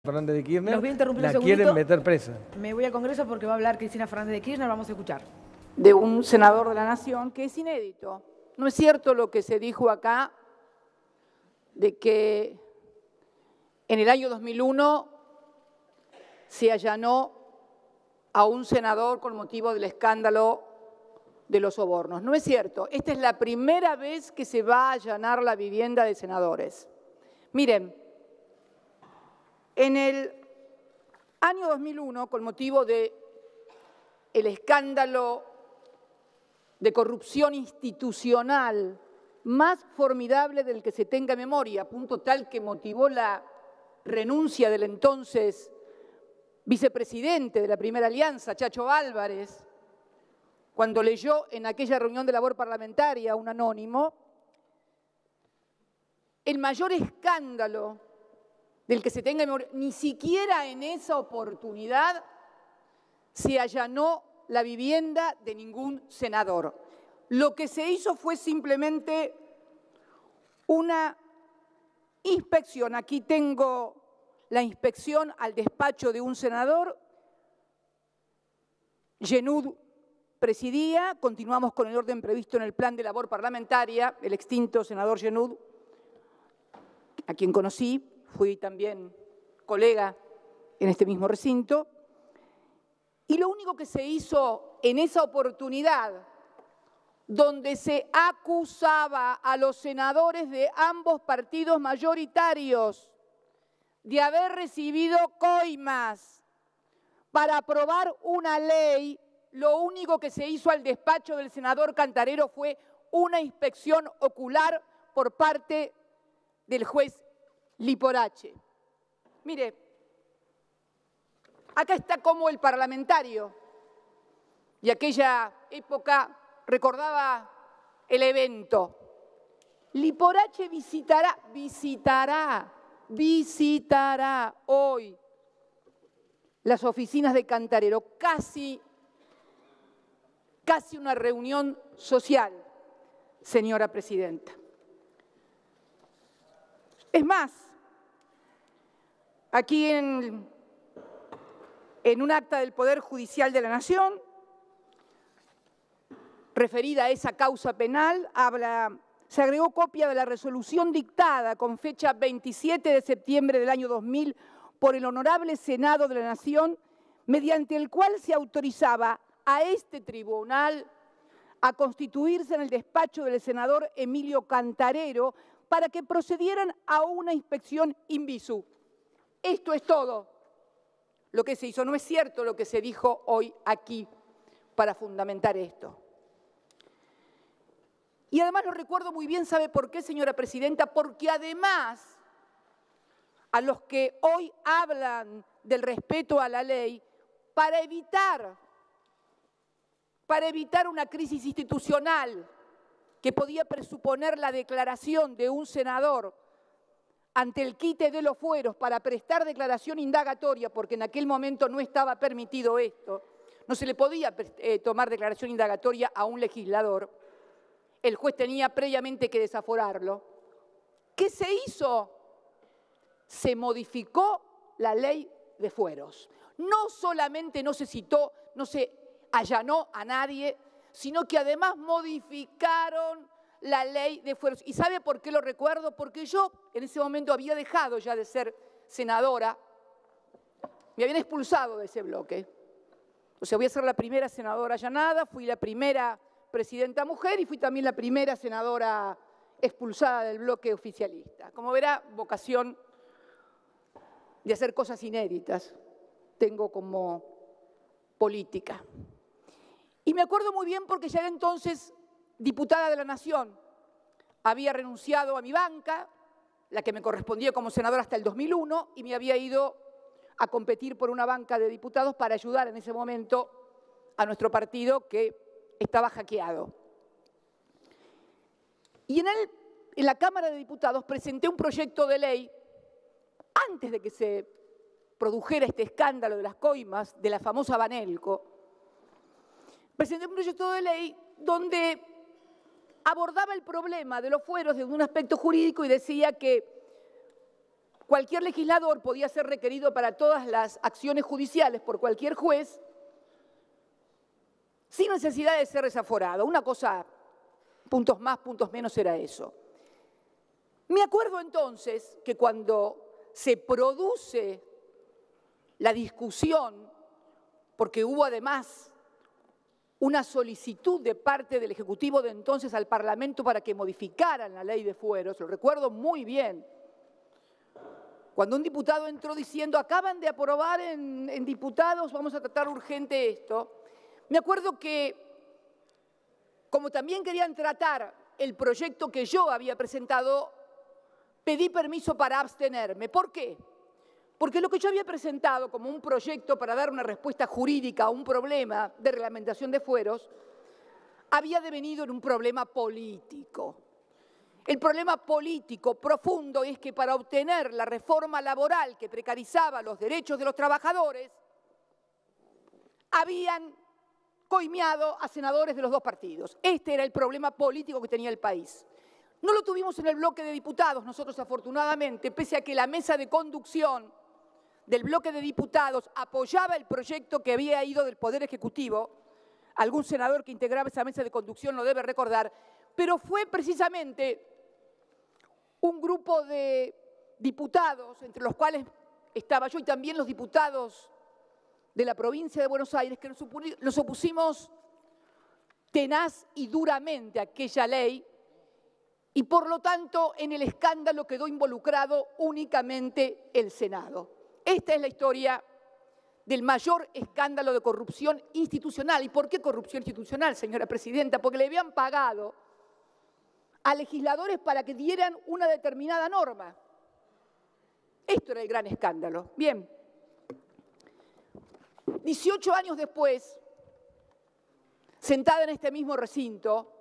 Fernández de Kirchner, Los voy a interrumpir la un segundito. quieren meter presa. Me voy al Congreso porque va a hablar Cristina Fernández de Kirchner, vamos a escuchar. De un senador de la Nación que es inédito. No es cierto lo que se dijo acá de que en el año 2001 se allanó a un senador con motivo del escándalo de los sobornos. No es cierto. Esta es la primera vez que se va a allanar la vivienda de senadores. Miren, en el año 2001, con motivo del escándalo de corrupción institucional más formidable del que se tenga memoria, a punto tal que motivó la renuncia del entonces vicepresidente de la Primera Alianza, Chacho Álvarez, cuando leyó en aquella reunión de labor parlamentaria un anónimo, el mayor escándalo del que se tenga memoria, ni siquiera en esa oportunidad se allanó la vivienda de ningún senador. Lo que se hizo fue simplemente una inspección. Aquí tengo la inspección al despacho de un senador. Genud presidía, continuamos con el orden previsto en el plan de labor parlamentaria, el extinto senador Genud, a quien conocí, fui también colega en este mismo recinto. Y lo único que se hizo en esa oportunidad, donde se acusaba a los senadores de ambos partidos mayoritarios de haber recibido coimas para aprobar una ley, lo único que se hizo al despacho del senador Cantarero fue una inspección ocular por parte del juez Liporache. Mire, acá está como el parlamentario, y aquella época recordaba el evento. Liporache visitará hoy las oficinas de Cantarero, casi una reunión social, señora presidenta. Es más, aquí en un acta del Poder Judicial de la Nación, referida a esa causa penal, se agregó copia de la resolución dictada con fecha 27 de septiembre del año 2000 por el Honorable Senado de la Nación, mediante el cual se autorizaba a este tribunal a constituirse en el despacho del senador Emilio Cantarero para que procedieran a una inspección in visu. Esto es todo lo que se hizo. No es cierto lo que se dijo hoy aquí para fundamentar esto. Y además lo recuerdo muy bien, ¿sabe por qué, señora presidenta? Porque además a los que hoy hablan del respeto a la ley, para evitar una crisis institucional que podía presuponer la declaración de un senador ante el quite de los fueros para prestar declaración indagatoria, porque en aquel momento no estaba permitido esto, no se le podía tomar declaración indagatoria a un legislador, el juez tenía previamente que desaforarlo. ¿Qué se hizo? Se modificó la ley de fueros. No solamente no se citó, no se allanó a nadie, sino que además modificaron la ley de fueros. ¿Y sabe por qué lo recuerdo? Porque yo en ese momento había dejado ya de ser senadora, me habían expulsado de ese bloque. O sea, voy a ser la primera senadora allanada, fui la primera presidenta mujer y fui también la primera senadora expulsada del bloque oficialista. Como verá, vocación de hacer cosas inéditas tengo como política. Y me acuerdo muy bien porque ya era entonces diputada de la Nación. Había renunciado a mi banca, la que me correspondía como senadora hasta el 2001, y me había ido a competir por una banca de diputados para ayudar en ese momento a nuestro partido que estaba hackeado. Y en la Cámara de Diputados presenté un proyecto de ley antes de que se produjera este escándalo de las coimas, de la famosa Banelco. Presenté un proyecto de ley donde abordaba el problema de los fueros desde un aspecto jurídico y decía que cualquier legislador podía ser requerido para todas las acciones judiciales por cualquier juez sin necesidad de ser desaforado. Una cosa, puntos más, puntos menos, era eso. Me acuerdo entonces que cuando se produce la discusión, porque hubo además una solicitud de parte del Ejecutivo de entonces al Parlamento para que modificaran la ley de fueros, lo recuerdo muy bien, cuando un diputado entró diciendo, acaban de aprobar en diputados, vamos a tratar urgente esto, me acuerdo que, como también querían tratar el proyecto que yo había presentado, pedí permiso para abstenerme. ¿Por qué? Porque lo que yo había presentado como un proyecto para dar una respuesta jurídica a un problema de reglamentación de fueros, había devenido en un problema político. El problema político profundo es que para obtener la reforma laboral que precarizaba los derechos de los trabajadores, habían coimeado a senadores de los dos partidos. Este era el problema político que tenía el país. No lo tuvimos en el bloque de diputados, nosotros afortunadamente, pese a que la mesa de conducción del bloque de diputados apoyaba el proyecto que había ido del Poder Ejecutivo, algún senador que integraba esa mesa de conducción lo debe recordar, pero fue precisamente un grupo de diputados, entre los cuales estaba yo y también los diputados de la provincia de Buenos Aires, que nos opusimos tenaz y duramente a aquella ley y por lo tanto en el escándalo quedó involucrado únicamente el Senado. Esta es la historia del mayor escándalo de corrupción institucional. ¿Y por qué corrupción institucional, señora presidenta? Porque le habían pagado a legisladores para que dieran una determinada norma. Esto era el gran escándalo. Bien, 18 años después, sentada en este mismo recinto,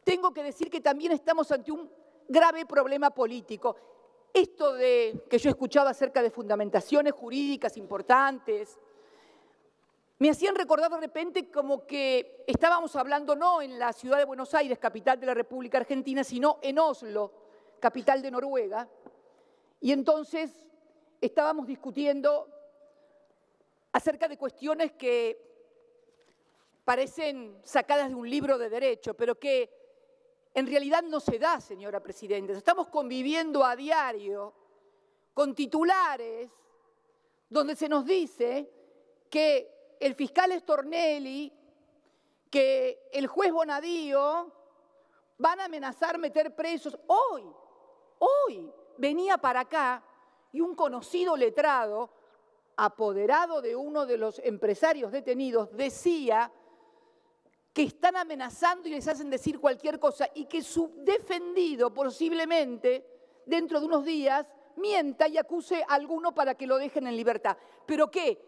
tengo que decir que también estamos ante un grave problema político. Esto de que yo escuchaba acerca de fundamentaciones jurídicas importantes, me hacían recordar de repente como que estábamos hablando no en la ciudad de Buenos Aires, capital de la República Argentina, sino en Oslo, capital de Noruega, y entonces estábamos discutiendo acerca de cuestiones que parecen sacadas de un libro de derecho, pero que en realidad no se da, señora presidenta. Estamos conviviendo a diario con titulares donde se nos dice que el fiscal Stornelli, que el juez Bonadío van a amenazar meter presos. Hoy venía para acá y un conocido letrado, apoderado de uno de los empresarios detenidos, decía que están amenazando y les hacen decir cualquier cosa y que su defendido posiblemente dentro de unos días mienta y acuse a alguno para que lo dejen en libertad. ¿Pero qué?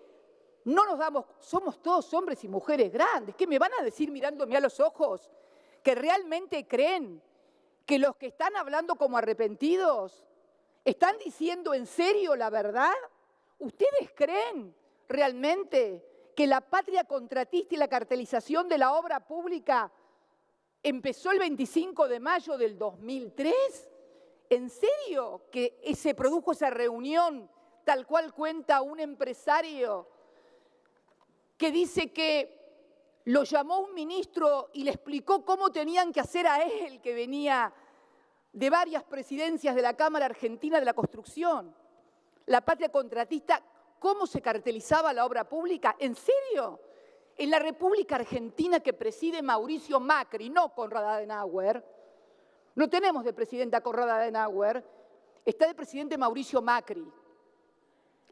No nos damos, somos todos hombres y mujeres grandes. ¿Qué me van a decir mirándome a los ojos? ¿Que realmente creen que los que están hablando como arrepentidos están diciendo en serio la verdad? ¿Ustedes creen realmente que la patria contratista y la cartelización de la obra pública empezó el 25 de mayo del 2003? ¿En serio que se produjo esa reunión tal cual cuenta un empresario que dice que lo llamó un ministro y le explicó cómo tenían que hacer a él, que venía de varias presidencias de la Cámara Argentina de la Construcción? La patria contratista, ¿cómo se cartelizaba la obra pública? ¿En serio? En la República Argentina que preside Mauricio Macri, no Konrad Adenauer, no tenemos de presidente a Konrad Adenauer, está de presidente Mauricio Macri,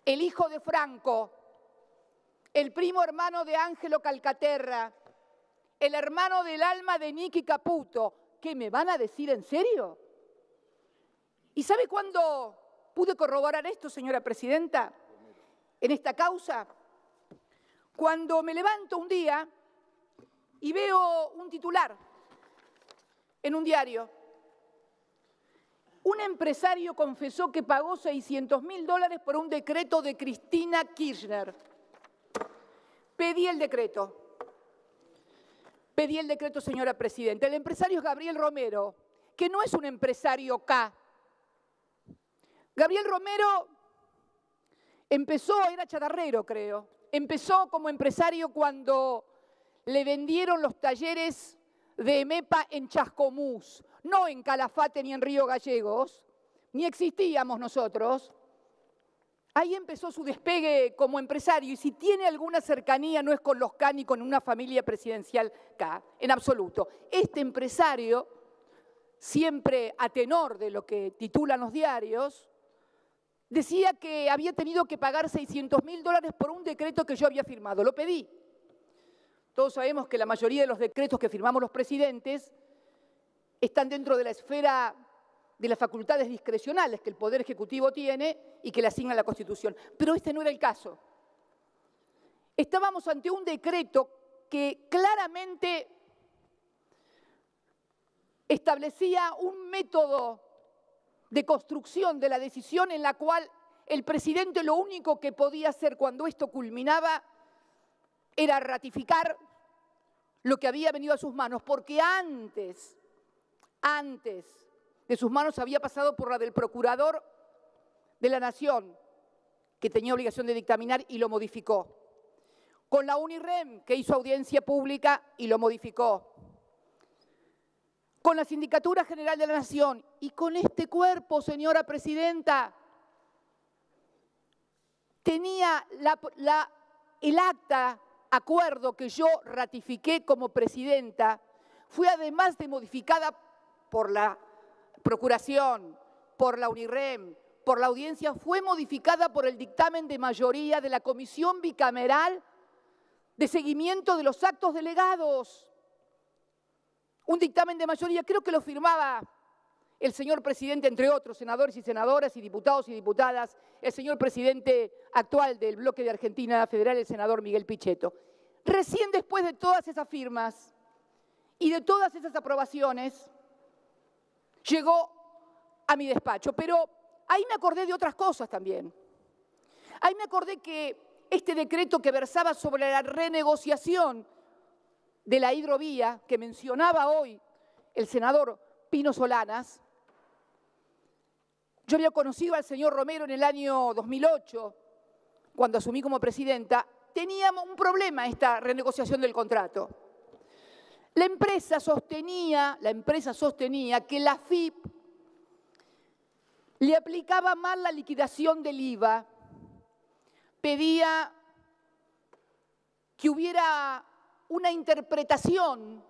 el hijo de Franco, el primo hermano de Ángelo Calcaterra, el hermano del alma de Nicky Caputo. ¿Qué me van a decir en serio? ¿Y sabe cuándo pude corroborar esto, señora presidenta, en esta causa? Cuando me levanto un día y veo un titular en un diario. Un empresario confesó que pagó $600.000 por un decreto de Cristina Kirchner. Pedí el decreto, señora presidenta. El empresario es Gabriel Romero, que no es un empresario K, Gabriel Romero era chatarrero, creo. Empezó como empresario cuando le vendieron los talleres de EMEPA en Chascomús, no en Calafate ni en Río Gallegos, ni existíamos nosotros. Ahí empezó su despegue como empresario, y si tiene alguna cercanía no es con los K ni con una familia presidencial K, en absoluto. Este empresario, siempre a tenor de lo que titulan los diarios, decía que había tenido que pagar $600.000 por un decreto que yo había firmado. Lo pedí. Todos sabemos que la mayoría de los decretos que firmamos los presidentes están dentro de la esfera de las facultades discrecionales que el Poder Ejecutivo tiene y que le asigna la Constitución. Pero este no era el caso. Estábamos ante un decreto que claramente establecía un método de construcción de la decisión en la cual el presidente lo único que podía hacer cuando esto culminaba era ratificar lo que había venido a sus manos, porque antes de sus manos había pasado por la del Procurador de la Nación, que tenía obligación de dictaminar y lo modificó. Con la UNIREM, que hizo audiencia pública y lo modificó. Con la Sindicatura General de la Nación y con este cuerpo, señora presidenta, tenía el acta, acuerdo que yo ratifiqué como presidenta, fue además de modificada por la Procuración, por la UNIREM, por la audiencia, fue modificada por el dictamen de mayoría de la Comisión Bicameral de Seguimiento de los Actos Delegados. Un dictamen de mayoría, creo que lo firmaba el señor presidente, entre otros, senadores y senadoras y diputados y diputadas, el señor presidente actual del bloque de Argentina Federal, el senador Miguel Pichetto. Recién después de todas esas firmas y de todas esas aprobaciones, llegó a mi despacho. Pero ahí me acordé de otras cosas también. Ahí me acordé que este decreto que versaba sobre la renegociación de la hidrovía, que mencionaba hoy el senador Pino Solanas, yo había conocido al señor Romero en el año 2008, cuando asumí como presidenta. Teníamos un problema esta renegociación del contrato. La empresa sostenía que la AFIP le aplicaba mal la liquidación del IVA, pedía que hubiera una interpretación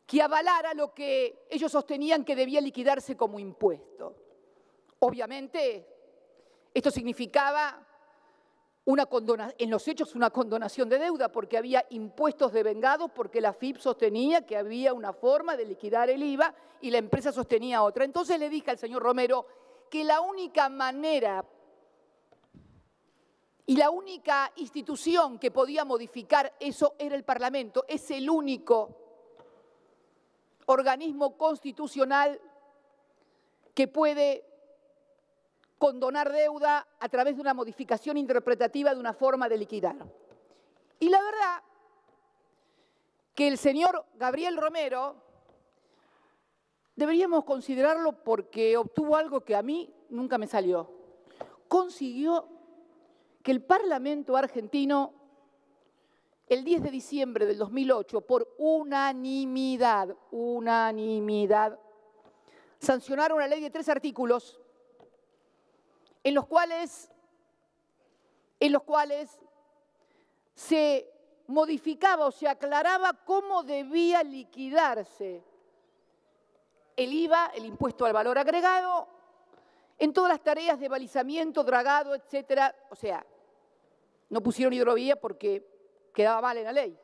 que avalara lo que ellos sostenían que debía liquidarse como impuesto. Obviamente, esto significaba en los hechos una condonación de deuda, porque había impuestos devengados, porque la AFIP sostenía que había una forma de liquidar el IVA y la empresa sostenía otra. Entonces le dije al señor Romero que la única manera y la única institución que podía modificar eso era el Parlamento. Es el único organismo constitucional que puede condonar deuda a través de una modificación interpretativa de una forma de liquidar. Y la verdad que el señor Gabriel Romero deberíamos considerarlo porque obtuvo algo que a mí nunca me salió. Consiguió que el Parlamento argentino, el 10 de diciembre del 2008, por unanimidad, sancionara una ley de 3 artículos en los cuales se modificaba o se aclaraba cómo debía liquidarse el IVA, el impuesto al valor agregado, en todas las tareas de balizamiento, dragado, etcétera. O sea, no pusieron hidrovía porque quedaba mal en la ley.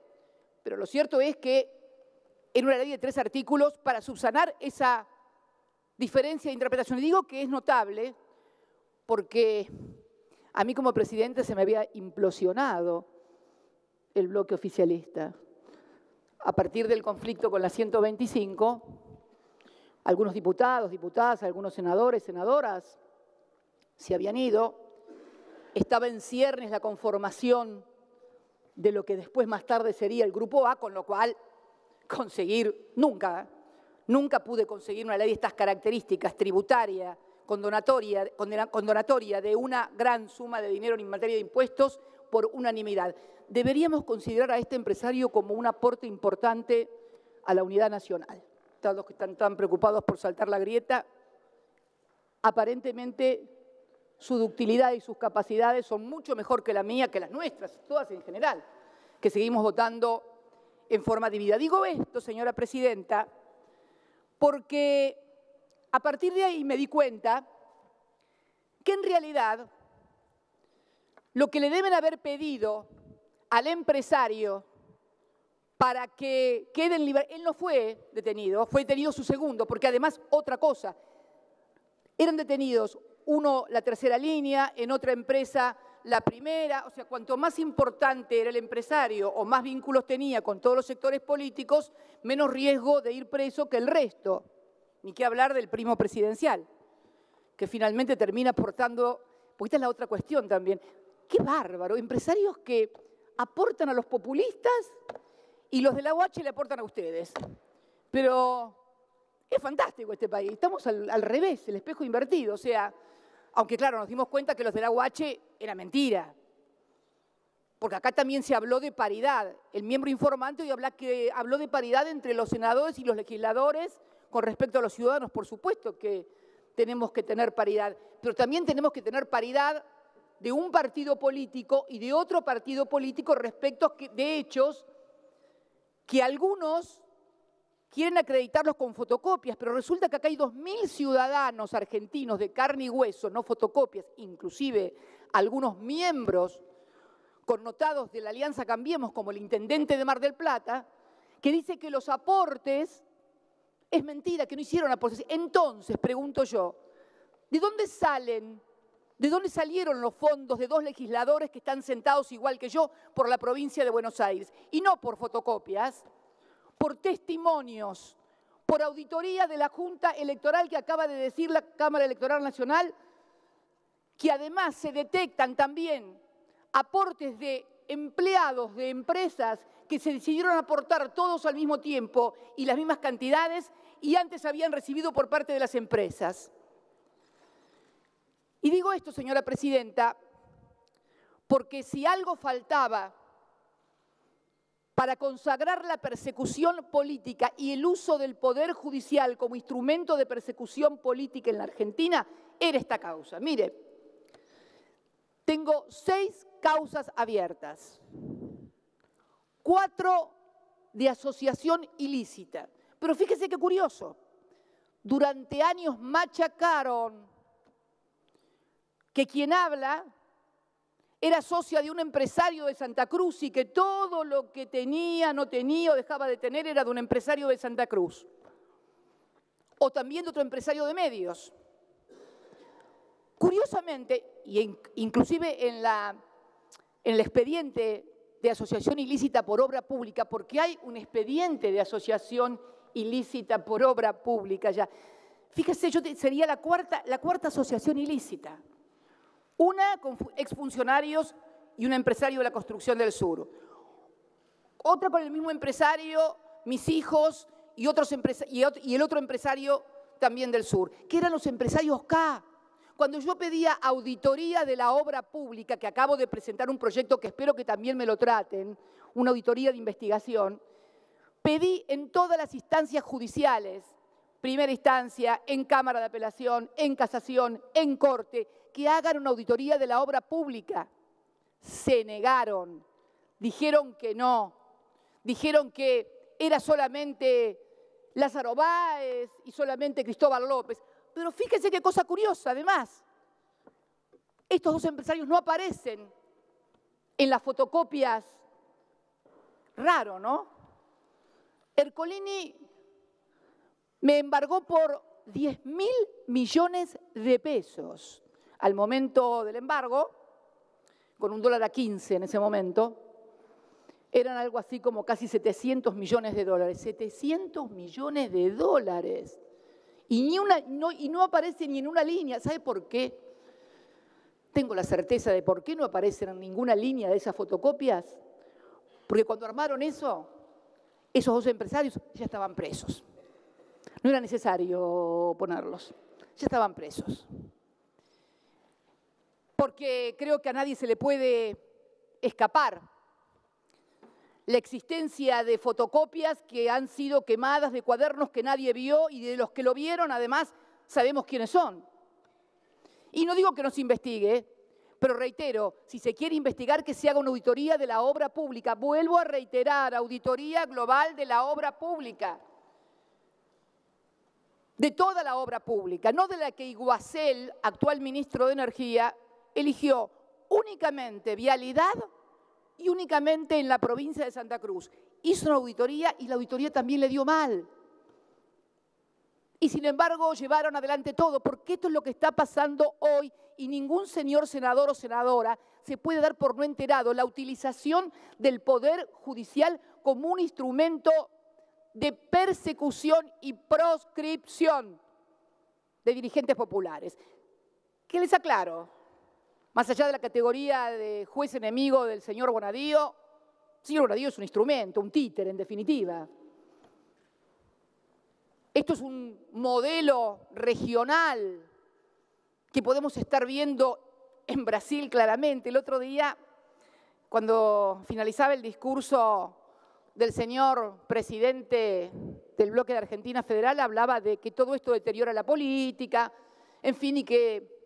Pero lo cierto es que en una ley de 3 artículos, para subsanar esa diferencia de interpretación, y digo que es notable porque a mí como presidente se me había implosionado el bloque oficialista. A partir del conflicto con la 125, algunos diputados, diputadas, algunos senadores, senadoras se habían ido. Estaba en ciernes la conformación de lo que después más tarde sería el Grupo A, con lo cual nunca pude conseguir una ley de estas características, tributaria, condonatoria de una gran suma de dinero en materia de impuestos por unanimidad. Deberíamos considerar a este empresario como un aporte importante a la unidad nacional. Todos los que están tan preocupados por saltar la grieta, aparentemente su ductilidad y sus capacidades son mucho mejor que la mía, que las nuestras, todas en general, que seguimos votando en forma dividida. Digo esto, señora presidenta, porque a partir de ahí me di cuenta que en realidad lo que le deben haber pedido al empresario para que quede en libertad, él no fue detenido su segundo, porque además otra cosa, eran detenidos uno la tercera línea, en otra empresa la primera, o sea, cuanto más importante era el empresario o más vínculos tenía con todos los sectores políticos, menos riesgo de ir preso que el resto. Ni qué hablar del primo presidencial, que finalmente termina aportando, porque esta es la otra cuestión también. ¡Qué bárbaro! Empresarios que aportan a los populistas y los de la UH le aportan a ustedes. Pero es fantástico este país, estamos al revés, el espejo invertido. O sea, aunque claro, nos dimos cuenta que los de la UH era mentira. Porque acá también se habló de paridad. El miembro informante hoy habló de paridad entre los senadores y los legisladores con respecto a los ciudadanos. Por supuesto que tenemos que tener paridad, pero también tenemos que tener paridad de un partido político y de otro partido político respecto de hechos que algunos quieren acreditarlos con fotocopias, pero resulta que acá hay 2.000 ciudadanos argentinos de carne y hueso, no fotocopias, inclusive algunos miembros connotados de la Alianza Cambiemos, como el intendente de Mar del Plata, que dice que los aportes es mentira, que no hicieron aportes. Entonces, pregunto yo, ¿de dónde salen? ¿De dónde salieron los fondos de 2 legisladores que están sentados igual que yo por la provincia de Buenos Aires? Y no por fotocopias, por testimonios, por auditoría de la Junta Electoral que acaba de decir la Cámara Electoral Nacional, que además se detectan también aportes de empleados de empresas que se decidieron aportar todos al mismo tiempo y las mismas cantidades y antes habían recibido por parte de las empresas. Y digo esto, señora presidenta, porque si algo faltaba para consagrar la persecución política y el uso del Poder Judicial como instrumento de persecución política en la Argentina, era esta causa. Mire, tengo 6 causas abiertas, 4 de asociación ilícita. Pero fíjese qué curioso, durante años machacaron que quien habla era socia de un empresario de Santa Cruz y que todo lo que tenía, no tenía o dejaba de tener era de un empresario de Santa Cruz. O también de otro empresario de medios. Curiosamente, y inclusive en el expediente de asociación ilícita por obra pública, porque hay un expediente de asociación ilícita por obra pública ya. Fíjese, sería la cuarta asociación ilícita. Una con exfuncionarios y un empresario de la construcción del sur. Otra con el mismo empresario, mis hijos y el otro empresario también del sur, que eran los empresarios K. Cuando yo pedía auditoría de la obra pública, que acabo de presentar un proyecto que espero que también me lo traten, una auditoría de investigación, pedí en todas las instancias judiciales, primera instancia, en Cámara de Apelación, en Casación, en Corte, que hagan una auditoría de la obra pública. Se negaron, dijeron que no, dijeron que era solamente Lázaro Báez y solamente Cristóbal López. Pero fíjense qué cosa curiosa, además, estos 2 empresarios no aparecen en las fotocopias. Raro, ¿no? Ercolini me embargó por 10.000 millones de pesos al momento del embargo, con $1.15 en ese momento, eran algo así como casi 700 millones de dólares. 700 millones de dólares. Y no aparece ni en una línea. ¿Sabe por qué? Tengo la certeza de por qué no aparecen en ninguna línea de esas fotocopias. Porque cuando armaron eso, esos 2 empresarios ya estaban presos. No era necesario ponerlos. ya estaban presos. Porque creo que a nadie se le puede escapar la existencia de fotocopias que han sido quemadas de cuadernos que nadie vio y de los que lo vieron, además, sabemos quiénes son. Y no digo que no se investigue, pero reitero, si se quiere investigar, que se haga una auditoría de la obra pública. Vuelvo a reiterar, auditoría global de la obra pública. De toda la obra pública, no de la que Iguacel, actual ministro de Energía, eligió únicamente vialidad y únicamente en la provincia de Santa Cruz. Hizo una auditoría y la auditoría también le dio mal. Y sin embargo llevaron adelante todo, porque esto es lo que está pasando hoy y ningún señor senador o senadora se puede dar por no enterado. La utilización del Poder Judicial como un instrumento de persecución y proscripción de dirigentes populares. ¿Qué les aclaro? Más allá de la categoría de juez enemigo del señor Bonadío, el señor Bonadío es un instrumento, un títere en definitiva. Esto es un modelo regional que podemos estar viendo en Brasil claramente. El otro día, cuando finalizaba el discurso del señor presidente del bloque de Argentina Federal, hablaba de que todo esto deteriora la política, en fin, y que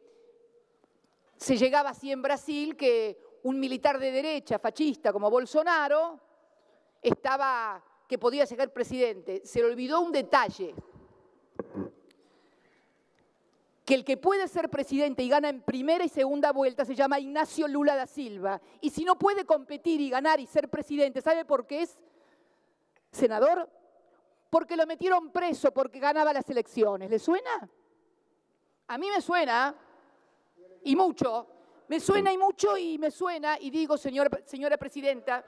se llegaba así en Brasil que un militar de derecha, fascista como Bolsonaro, que podía llegar presidente. Se le olvidó un detalle, que el que puede ser presidente y gana en primera y segunda vuelta se llama Ignacio Lula da Silva. Y si no puede competir y ganar y ser presidente, ¿sabe por qué es senador? Porque lo metieron preso porque ganaba las elecciones. ¿Le suena? A mí me suena, y mucho. Me suena y mucho y me suena, y digo, señora presidenta.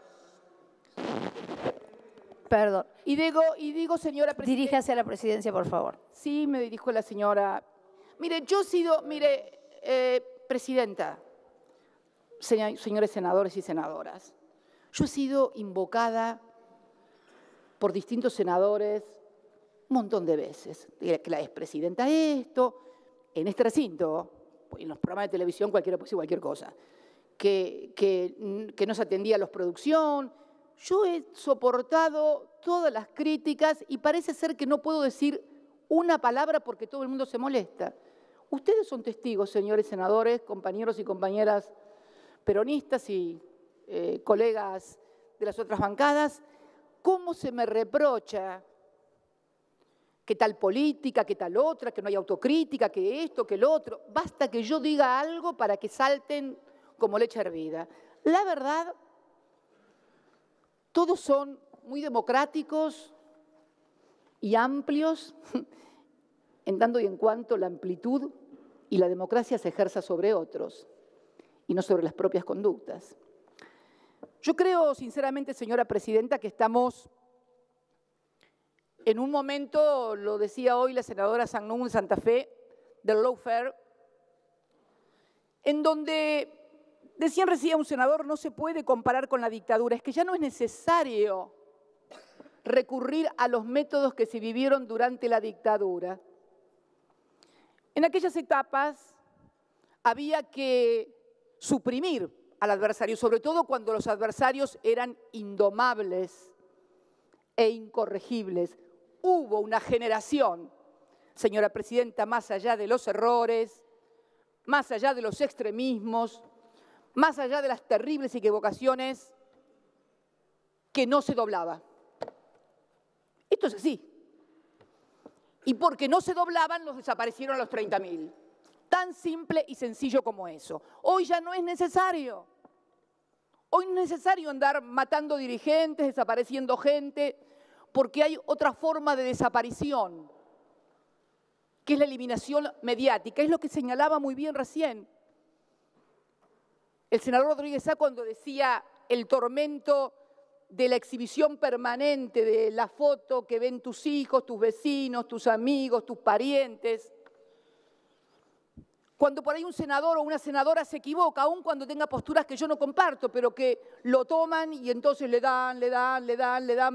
Perdón. Y digo, señora presidenta. Diríjase a la presidencia, por favor. Sí, me dirijo a la señora. Mire, presidenta, señores senadores y senadoras, yo he sido invocada por distintos senadores un montón de veces. Que la expresidenta esto, en este recinto, en los programas de televisión cualquiera puede decir cualquier cosa, que no se atendía a los producción. Yo he soportado todas las críticas y parece ser que no puedo decir una palabra porque todo el mundo se molesta. Ustedes son testigos, señores senadores, compañeros y compañeras peronistas y colegas de las otras bancadas, cómo se me reprocha que tal política, que tal otra, que no hay autocrítica, que esto, que lo otro. Basta que yo diga algo para que salten como leche hervida. La verdad, todos son muy democráticos y amplios, en tanto y en cuanto la amplitud y la democracia se ejerza sobre otros y no sobre las propias conductas. Yo creo, sinceramente, señora presidenta, que estamos en un momento, lo decía hoy la senadora Sangnún de Santa Fe, del lawfare, en donde, decían recién un senador, no se puede comparar con la dictadura, es que ya no es necesario recurrir a los métodos que se vivieron durante la dictadura. En aquellas etapas había que suprimir al adversario, sobre todo cuando los adversarios eran indomables e incorregibles. Hubo una generación, señora presidenta, más allá de los errores, más allá de los extremismos, más allá de las terribles equivocaciones, que no se doblaba. Esto es así. Y porque no se doblaban, los desaparecieron a los 30.000. Tan simple y sencillo como eso. Hoy ya no es necesario. Hoy no es necesario andar matando dirigentes, desapareciendo gente, porque hay otra forma de desaparición, que es la eliminación mediática. Es lo que señalaba muy bien recién el senador Rodríguez Sá cuando decía el tormento de la exhibición permanente de la foto que ven tus hijos, tus vecinos, tus amigos, tus parientes. Cuando por ahí un senador o una senadora se equivoca, aun cuando tenga posturas que yo no comparto, pero que lo toman y entonces le dan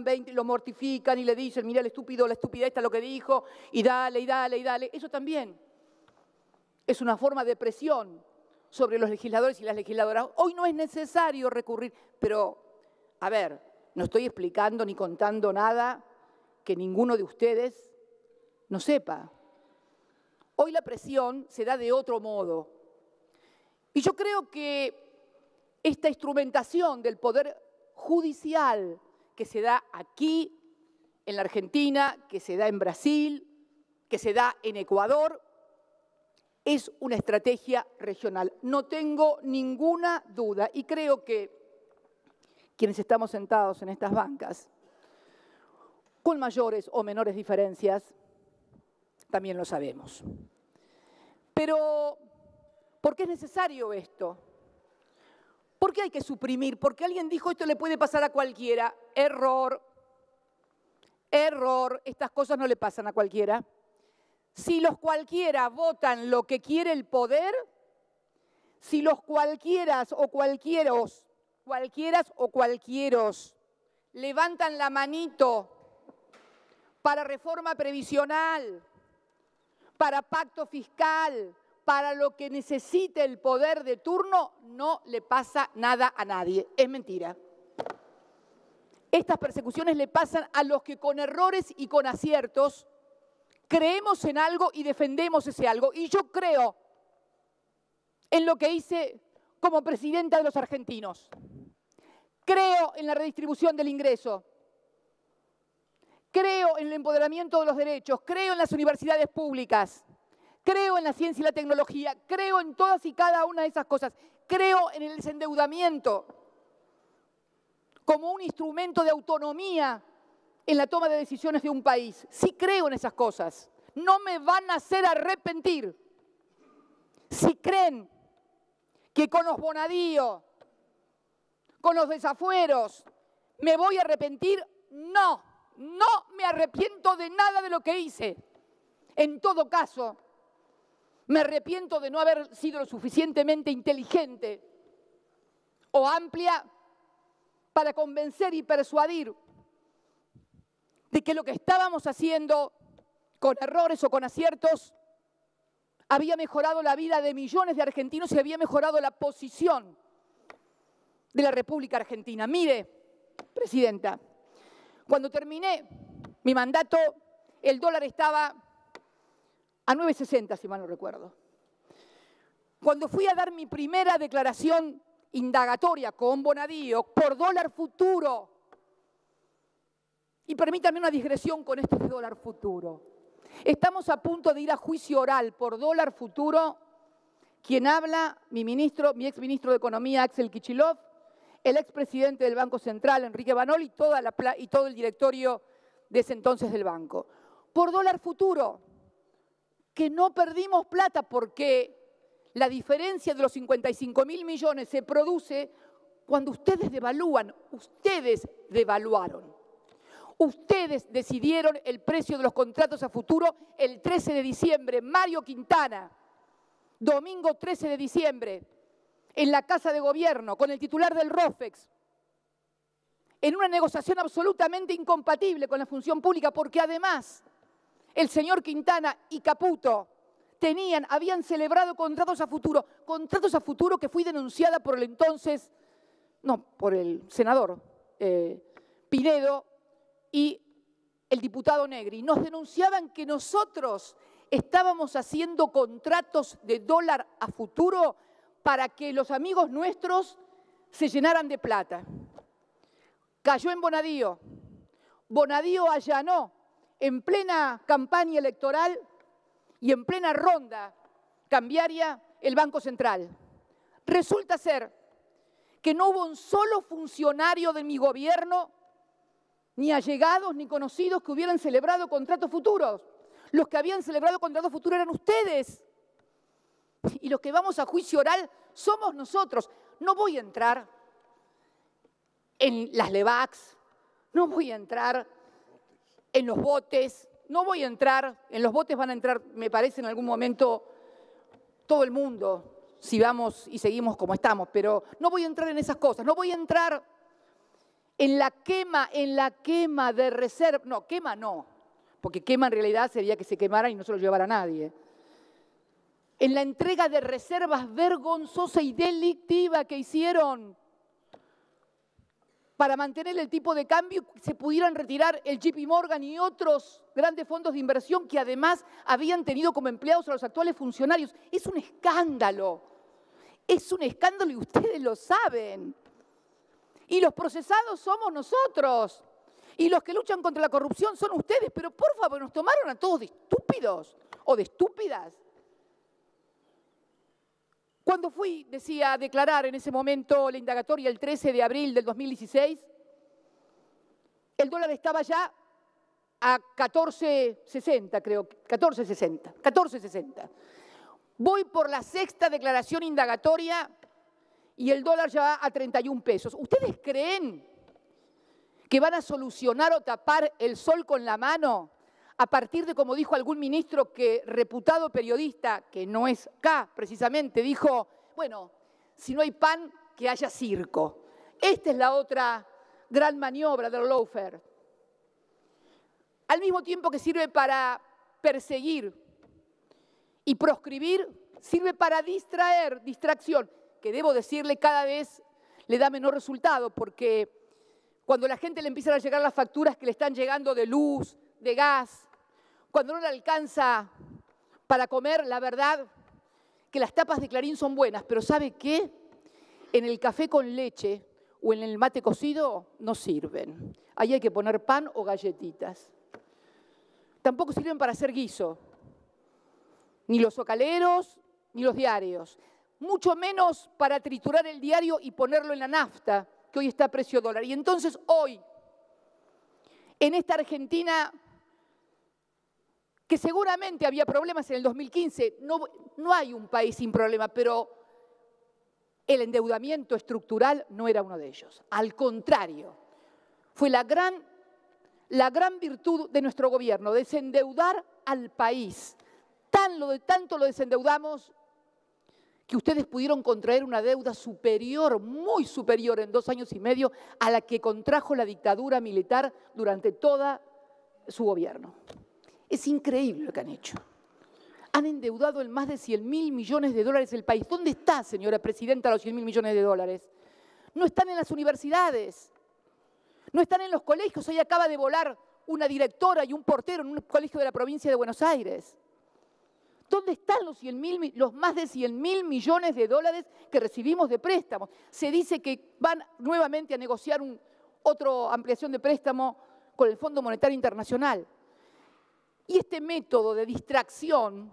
20, lo mortifican y le dicen, mira el estúpido, la estúpida esta lo que dijo, y dale. Eso también es una forma de presión sobre los legisladores y las legisladoras. Hoy no es necesario recurrir, pero, a ver, no estoy explicando ni contando nada que ninguno de ustedes no sepa. Hoy la presión se da de otro modo. Y yo creo que esta instrumentación del poder judicial que se da aquí, en la Argentina, que se da en Brasil, que se da en Ecuador, es una estrategia regional. No tengo ninguna duda y creo que quienes estamos sentados en estas bancas, con mayores o menores diferencias, también lo sabemos. Pero, ¿por qué es necesario esto? ¿Por qué hay que suprimir? Porque alguien dijo esto le puede pasar a cualquiera. Error, error, estas cosas no le pasan a cualquiera. Si los cualquiera votan lo que quiere el poder, si los cualquieras o cualquieros levantan la manito para reforma previsional, para pacto fiscal, para lo que necesite el poder de turno, no le pasa nada a nadie. Es mentira. Estas persecuciones le pasan a los que con errores y con aciertos creemos en algo y defendemos ese algo. Y yo creo en lo que hice como presidenta de los argentinos. Creo en la redistribución del ingreso. Creo en el empoderamiento de los derechos. Creo en las universidades públicas. Creo en la ciencia y la tecnología. Creo en todas y cada una de esas cosas. Creo en el desendeudamiento como un instrumento de autonomía en la toma de decisiones de un país. Sí creo en esas cosas. No me van a hacer arrepentir. Si creen que con los bonadíos, con los desafueros, me voy a arrepentir, no me arrepiento de nada de lo que hice. En todo caso, me arrepiento de no haber sido lo suficientemente inteligente o amplia para convencer y persuadir de que lo que estábamos haciendo, con errores o con aciertos, había mejorado la vida de millones de argentinos y había mejorado la posición de la República Argentina. Mire, Presidenta, cuando terminé mi mandato, el dólar estaba a 9.60, si mal no recuerdo. Cuando fui a dar mi primera declaración indagatoria con Bonadío por dólar futuro, y permítanme una digresión con este dólar futuro, estamos a punto de ir a juicio oral por dólar futuro. Quien habla, mi exministro de Economía, Axel Kicillof, el expresidente del Banco Central, Enrique Banoli, y todo el directorio de ese entonces del banco. Por dólar futuro, que no perdimos plata porque la diferencia de los 55.000 millones se produce cuando ustedes devalúan. Ustedes devaluaron. Ustedes decidieron el precio de los contratos a futuro el 13 de diciembre. Mario Quintana, domingo 13 de diciembre, en la Casa de Gobierno, con el titular del ROFEX, en una negociación absolutamente incompatible con la función pública, porque además el señor Quintana y Caputo habían celebrado contratos a futuro que fui denunciada por por el senador Pinedo y el diputado Negri. Nos denunciaban que nosotros estábamos haciendo contratos de dólar a futuro para que los amigos nuestros se llenaran de plata. Cayó en Bonadío. Bonadío allanó en plena campaña electoral y en plena ronda cambiaria el Banco Central. Resulta ser que no hubo un solo funcionario de mi gobierno, ni allegados ni conocidos, que hubieran celebrado contratos futuros. Los que habían celebrado contratos futuros eran ustedes. Y los que vamos a juicio oral somos nosotros. No voy a entrar en las LEVACs, no voy a entrar en los botes, en los botes van a entrar, me parece, en algún momento todo el mundo, si vamos y seguimos como estamos, pero no voy a entrar en esas cosas, no voy a entrar en la quema de reserva, no, quema no, porque quema en realidad sería que se quemara y no se lo llevara a nadie. en la entrega de reservas vergonzosa y delictiva que hicieron para mantener el tipo de cambio y se pudieran retirar el JP Morgan y otros grandes fondos de inversión que además habían tenido como empleados a los actuales funcionarios. Es un escándalo y ustedes lo saben. Y los procesados somos nosotros. Y los que luchan contra la corrupción son ustedes. Pero por favor, nos tomaron a todos de estúpidos o de estúpidas. Cuando fui, decía, a declarar en ese momento la indagatoria el 13 de abril del 2016, el dólar estaba ya a 14.60, creo, 14.60. Voy por la sexta declaración indagatoria y el dólar ya va a 31 pesos. ¿Ustedes creen que van a solucionar o tapar el sol con la mano a partir de, como dijo algún ministro que reputado periodista, que no es acá precisamente, dijo, bueno, si no hay pan, que haya circo? Esta es la otra gran maniobra del lawfare. Al mismo tiempo que sirve para perseguir y proscribir, sirve para distraer, distracción, que debo decirle cada vez le da menor resultado, porque cuando la gente le empiezan a llegar las facturas que le están llegando de luz, de gas, cuando no le alcanza para comer, la verdad que las tapas de Clarín son buenas, pero ¿sabe qué? En el café con leche o en el mate cocido no sirven. Ahí hay que poner pan o galletitas. Tampoco sirven para hacer guiso, ni los zocaleros, ni los diarios. Mucho menos para triturar el diario y ponerlo en la nafta, que hoy está a precio dólar. Y entonces hoy, en esta Argentina, que seguramente había problemas en el 2015, no hay un país sin problema, pero el endeudamiento estructural no era uno de ellos. Al contrario, fue la gran virtud de nuestro gobierno, desendeudar al país. Tanto lo desendeudamos que ustedes pudieron contraer una deuda superior, muy superior en 2 años y medio a la que contrajo la dictadura militar durante toda su gobierno. Es increíble lo que han hecho. Han endeudado en más de 100.000 millones de dólares el país. ¿Dónde está, señora presidenta, los 100.000 millones de dólares? No están en las universidades, no están en los colegios. Hoy acaba de volar una directora y un portero en un colegio de la provincia de Buenos Aires. ¿Dónde están los más de 100.000 millones de dólares que recibimos de préstamos? Se dice que van nuevamente a negociar otra ampliación de préstamo con el Fondo Monetario Internacional. Y este método de distracción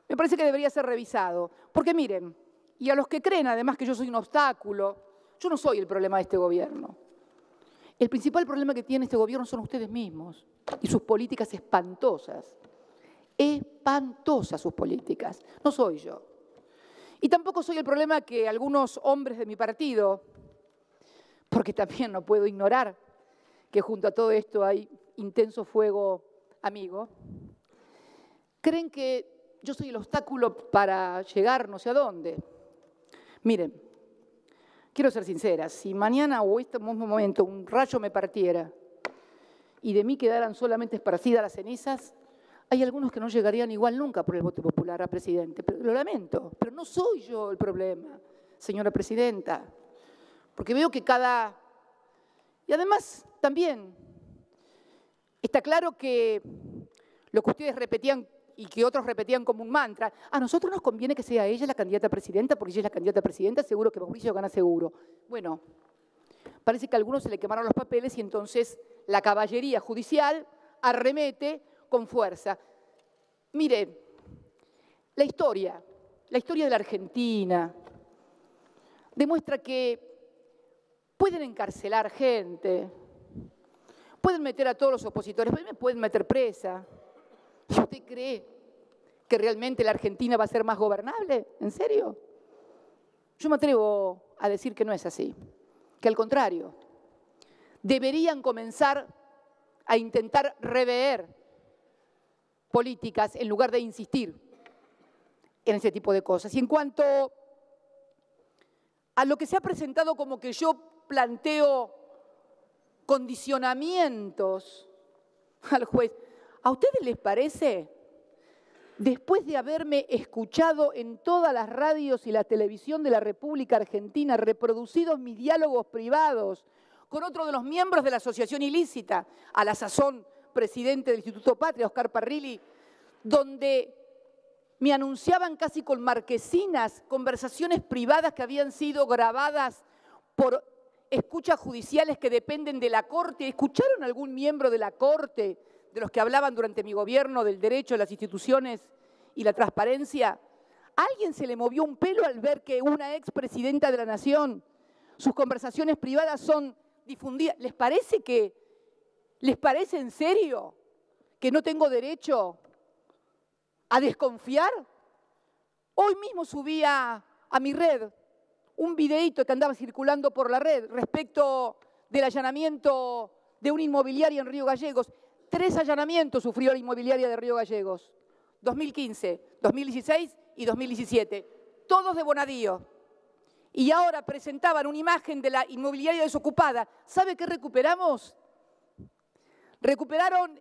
me parece que debería ser revisado. Porque miren, y a los que creen además que yo soy un obstáculo, yo no soy el problema de este gobierno. El principal problema que tiene este gobierno son ustedes mismos y sus políticas espantosas. Espantosas sus políticas, no soy yo. Y tampoco soy el problema que algunos hombres de mi partido, porque también no puedo ignorar que junto a todo esto hay intenso fuego amigo, creen que yo soy el obstáculo para llegar no sé a dónde. Miren, quiero ser sincera, si mañana o este mismo momento un rayo me partiera y de mí quedaran solamente esparcidas las cenizas, hay algunos que no llegarían igual nunca por el voto popular a presidente. Pero lo lamento, pero no soy yo el problema, señora presidenta. Porque veo que Y además, también, está claro que lo que ustedes repetían y que otros repetían como un mantra, a nosotros nos conviene que sea ella la candidata a presidenta, porque ella es la candidata a presidenta, seguro que Mauricio gana seguro. Bueno, parece que a algunos se le quemaron los papeles y entonces la caballería judicial arremete con fuerza. Mire, la historia de la Argentina demuestra que pueden encarcelar gente, pueden meter a todos los opositores, me pueden meter presa. ¿Y usted cree que realmente la Argentina va a ser más gobernable? ¿En serio? Yo me atrevo a decir que no es así, que al contrario, deberían comenzar a intentar rever políticas en lugar de insistir en ese tipo de cosas. Y en cuanto a lo que se ha presentado como que yo planteo condicionamientos al juez, ¿a ustedes les parece después de haberme escuchado en todas las radios y la televisión de la República Argentina, reproducido mis diálogos privados con otro de los miembros de la asociación ilícita, a la sazón presidente del Instituto Patria, Oscar Parrilli, donde me anunciaban casi con marquesinas conversaciones privadas que habían sido grabadas por escuchas judiciales que dependen de la Corte. ¿Escucharon algún miembro de la Corte, de los que hablaban durante mi gobierno del derecho, de las instituciones y la transparencia? ¿A alguien se le movió un pelo al ver que una expresidenta de la Nación, sus conversaciones privadas son difundidas? ¿Les parece en serio que no tengo derecho a desconfiar? Hoy mismo subí a mi red un videíto que andaba circulando por la red respecto del allanamiento de una inmobiliaria en Río Gallegos. 3 allanamientos sufrió la inmobiliaria de Río Gallegos, 2015, 2016 y 2017, todos de Bonadío. Y ahora presentaban una imagen de la inmobiliaria desocupada. ¿Sabe qué recuperamos? Recuperaron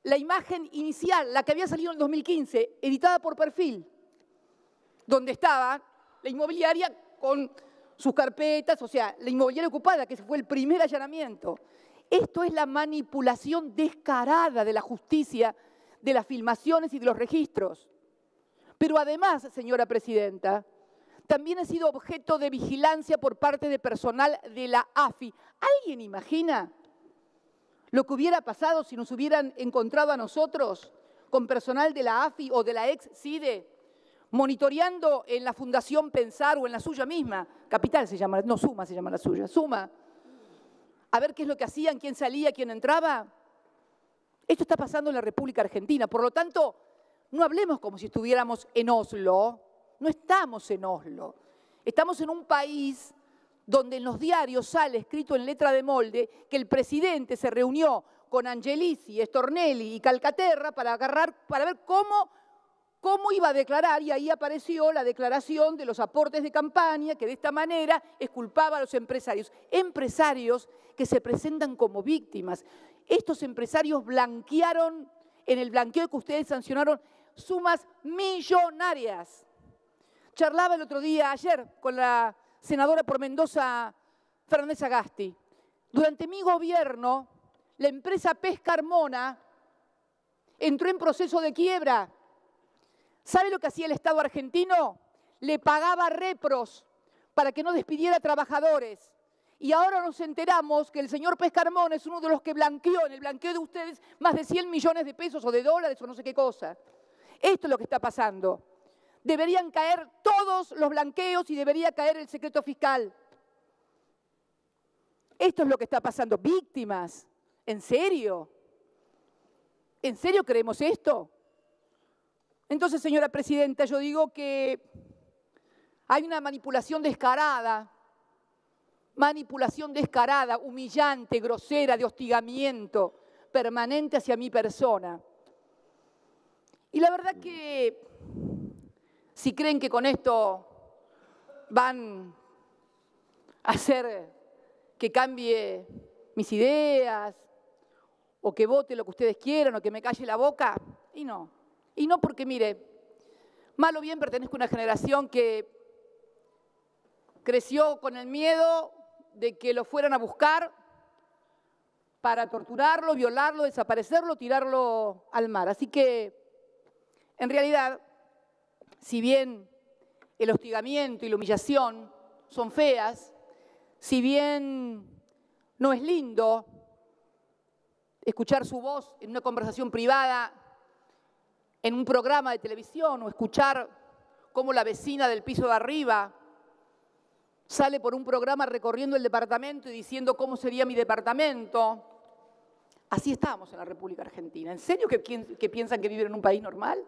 la imagen inicial, la que había salido en el 2015, editada por Perfil, donde estaba la inmobiliaria con sus carpetas, o sea, la inmobiliaria ocupada, que fue el primer allanamiento. Esto es la manipulación descarada de la justicia, de las filmaciones y de los registros. Pero además, señora presidenta, también he sido objeto de vigilancia por parte de personal de la AFI. ¿Alguien imagina lo que hubiera pasado si nos hubieran encontrado a nosotros con personal de la AFI o de la ex-CIDE monitoreando en la Fundación Pensar o en la suya misma? Capital se llama, no, Suma se llama la suya, Suma. A ver qué es lo que hacían, quién salía, quién entraba. Esto está pasando en la República Argentina. Por lo tanto, no hablemos como si estuviéramos en Oslo. No estamos en Oslo. Estamos en un país donde en los diarios sale escrito en letra de molde que el presidente se reunió con Angelici, Stornelli y Calcaterra para ver cómo iba a declarar, y ahí apareció la declaración de los aportes de campaña, que de esta manera exculpaba a los empresarios. Empresarios que se presentan como víctimas. Estos empresarios blanquearon, en el blanqueo que ustedes sancionaron, sumas millonarias. Charlaba el otro día, ayer, con la senadora por Mendoza, Fernández Agasti. Durante mi gobierno, la empresa Pesca Armona entró en proceso de quiebra. ¿Sabe lo que hacía el Estado argentino? Le pagaba repros para que no despidiera trabajadores. Y ahora nos enteramos que el señor Pesca Armona es uno de los que blanqueó, en el blanqueo de ustedes, más de 100 millones de pesos o de dólares o no sé qué cosa. Esto es lo que está pasando. Deberían caer todos los blanqueos y debería caer el secreto fiscal. Esto es lo que está pasando. Víctimas. ¿En serio? ¿En serio creemos esto? Entonces, señora presidenta, yo digo que hay una manipulación descarada, humillante, grosera, de hostigamiento permanente hacia mi persona. Y la verdad que si creen que con esto van a hacer que cambie mis ideas, o que vote lo que ustedes quieran, o que me calle la boca, y no. Y no porque, mire, mal o bien pertenezco a una generación que creció con el miedo de que lo fueran a buscar para torturarlo, violarlo, desaparecerlo, tirarlo al mar. Así que, en realidad, si bien el hostigamiento y la humillación son feas, si bien no es lindo escuchar su voz en una conversación privada, en un programa de televisión, o escuchar cómo la vecina del piso de arriba sale por un programa recorriendo el departamento y diciendo cómo sería mi departamento. Así estamos en la República Argentina. ¿En serio que piensan que viven en un país normal?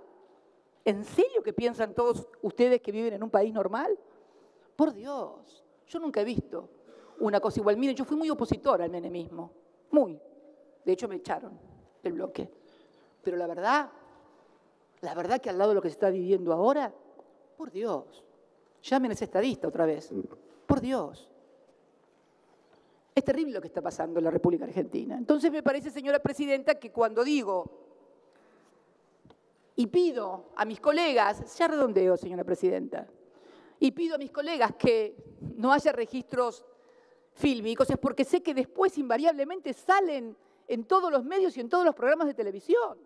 ¿En serio que piensan todos ustedes que viven en un país normal? Por Dios, yo nunca he visto una cosa igual. Miren, yo fui muy opositora al menemismo, muy. De hecho, me echaron del bloque. Pero la verdad que al lado de lo que se está viviendo ahora, por Dios, llamen a ese estadista otra vez, por Dios. Es terrible lo que está pasando en la República Argentina. Entonces me parece, señora presidenta, que cuando digo Y pido a mis colegas, ya redondeo, señora presidenta, y pido a mis colegas que no haya registros fílmicos, es porque sé que después invariablemente salen en todos los medios y en todos los programas de televisión.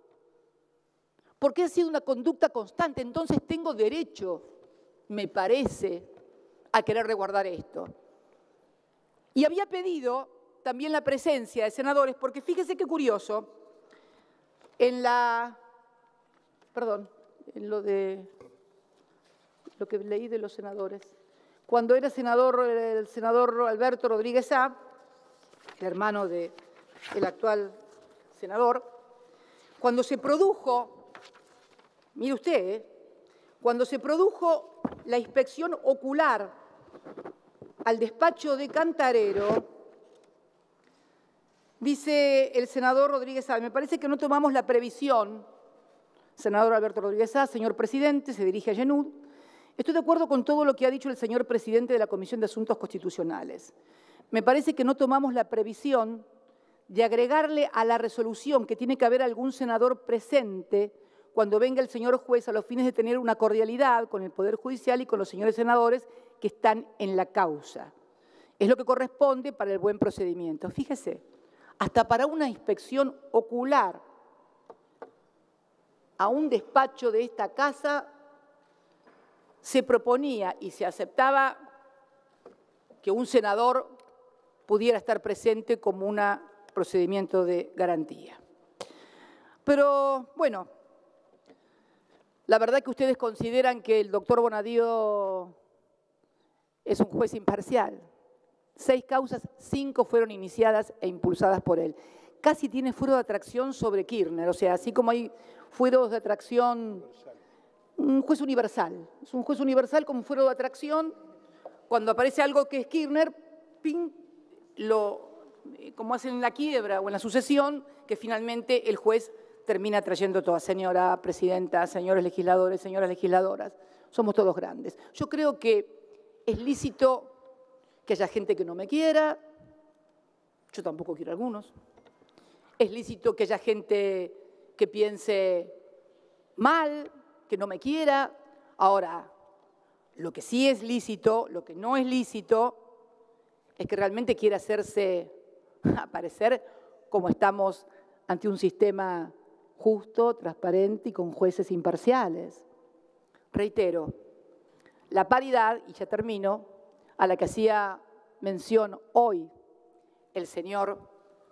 Porque ha sido una conducta constante, entonces tengo derecho, me parece, a querer resguardar esto. Y había pedido también la presencia de senadores, porque fíjese qué curioso, en lo que leí de los senadores. Cuando era senador, el senador Alberto Rodríguez A., el hermano del actual senador, cuando se produjo, mire usted, cuando se produjo la inspección ocular al despacho de Cantarero, dice el senador Rodríguez A., me parece que no tomamos la previsión, senador Alberto Rodríguez A., señor presidente, se dirige a Yenud, estoy de acuerdo con todo lo que ha dicho el señor presidente de la Comisión de Asuntos Constitucionales. Me parece que no tomamos la previsión de agregarle a la resolución que tiene que haber algún senador presente cuando venga el señor juez a los fines de tener una cordialidad con el Poder Judicial y con los señores senadores que están en la causa. Es lo que corresponde para el buen procedimiento. Fíjese, hasta para una inspección ocular a un despacho de esta casa se proponía y se aceptaba que un senador pudiera estar presente como un procedimiento de garantía. Pero, bueno, la verdad que ustedes consideran que el doctor Bonadío es un juez imparcial. 6 causas, 5 fueron iniciadas e impulsadas por él. Casi tiene fuero de atracción sobre Kirchner, o sea, así como hay fueros de atracción, un juez universal. Es un juez universal como fuero de atracción. Cuando aparece algo que es Kirchner, ¡ping!, como hacen en la quiebra o en la sucesión, que finalmente el juez termina trayendo todas. Señora presidenta, señores legisladores, señoras legisladoras, somos todos grandes. Yo creo que es lícito que haya gente que no me quiera, yo tampoco quiero a algunos. Es lícito que haya gente que piense mal, que no me quiera. Ahora, lo que sí es lícito, lo que no es lícito, es que realmente quiera hacerse aparecer como estamos ante un sistema justo, transparente y con jueces imparciales. Reitero, la paridad, y ya termino, a la que hacía mención hoy el señor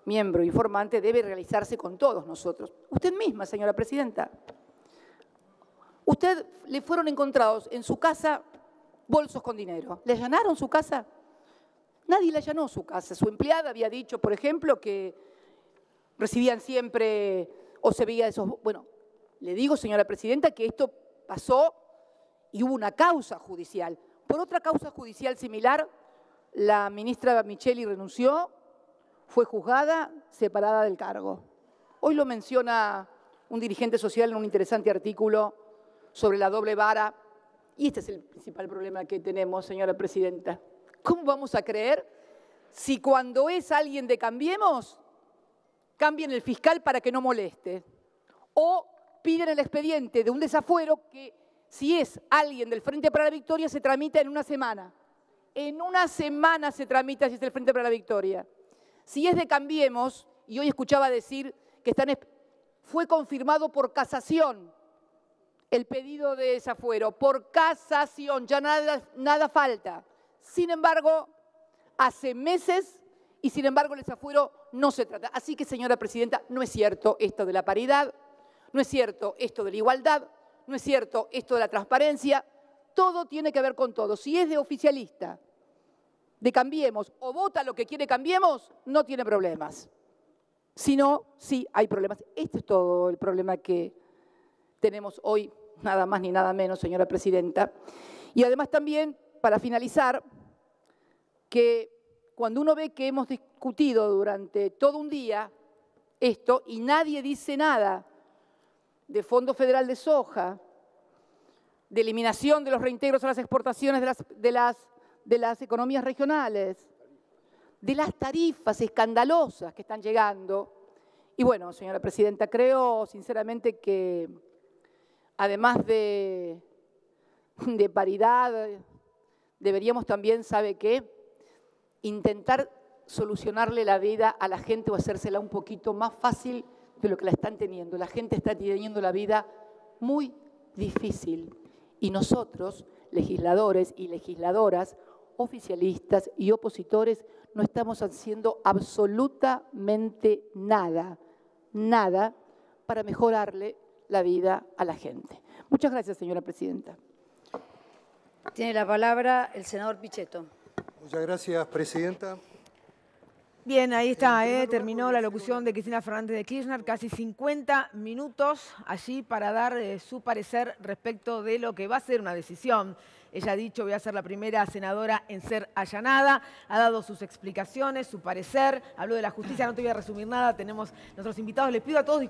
miembro informante, debe realizarse con todos nosotros. Usted misma, señora presidenta. Usted le fueron encontrados en su casa bolsos con dinero. ¿Le allanaron su casa? Nadie le allanó su casa. Su empleada había dicho, por ejemplo, que recibían siempre o se veía esos... Bueno, le digo, señora presidenta, que esto pasó y hubo una causa judicial. Por otra causa judicial similar, la ministra Micheli renunció, fue juzgada, separada del cargo. Hoy lo menciona un dirigente social en un interesante artículo sobre la doble vara. Y este es el principal problema que tenemos, señora presidenta. ¿Cómo vamos a creer si cuando es alguien de Cambiemos, cambian el fiscal para que no moleste? O piden el expediente de un desafuero que, si es alguien del Frente para la Victoria, se tramita en una semana. En una semana se tramita si es del Frente para la Victoria. Si es de Cambiemos, y hoy escuchaba decir que fue confirmado por casación el pedido de desafuero, por casación, ya nada falta. Sin embargo, hace meses y sin embargo el desafuero no se trata. Así que, señora presidenta, no es cierto esto de la paridad, no es cierto esto de la igualdad, no es cierto esto de la transparencia. Todo tiene que ver con todo. Si es de oficialista, de Cambiemos o vota lo que quiere Cambiemos, no tiene problemas. Si no, sí hay problemas. Este es todo el problema que tenemos hoy, nada más ni nada menos, señora presidenta. Y además también, para finalizar, que cuando uno ve que hemos discutido durante todo un día esto y nadie dice nada de Fondo Federal de Soja, de eliminación de los reintegros a las exportaciones de las economías regionales, de las tarifas escandalosas que están llegando. Y bueno, señora presidenta, creo sinceramente que además de paridad, deberíamos también, ¿sabe qué? Intentar solucionarle la vida a la gente o hacérsela un poquito más fácil de lo que la están teniendo. La gente está teniendo la vida muy difícil y nosotros, legisladores y legisladoras, oficialistas y opositores, no estamos haciendo absolutamente nada para mejorarle la vida a la gente. Muchas gracias, señora presidenta. Tiene la palabra el senador Pichetto. Muchas gracias, presidenta. Bien, ahí está, terminó la locución de Cristina Fernández de Kirchner, casi 50 minutos allí para dar su parecer respecto de lo que va a ser una decisión. Ella ha dicho, voy a ser la primera senadora en ser allanada, ha dado sus explicaciones, su parecer, habló de la justicia, no te voy a resumir nada, tenemos nuestros invitados, les pido a todos disculpas.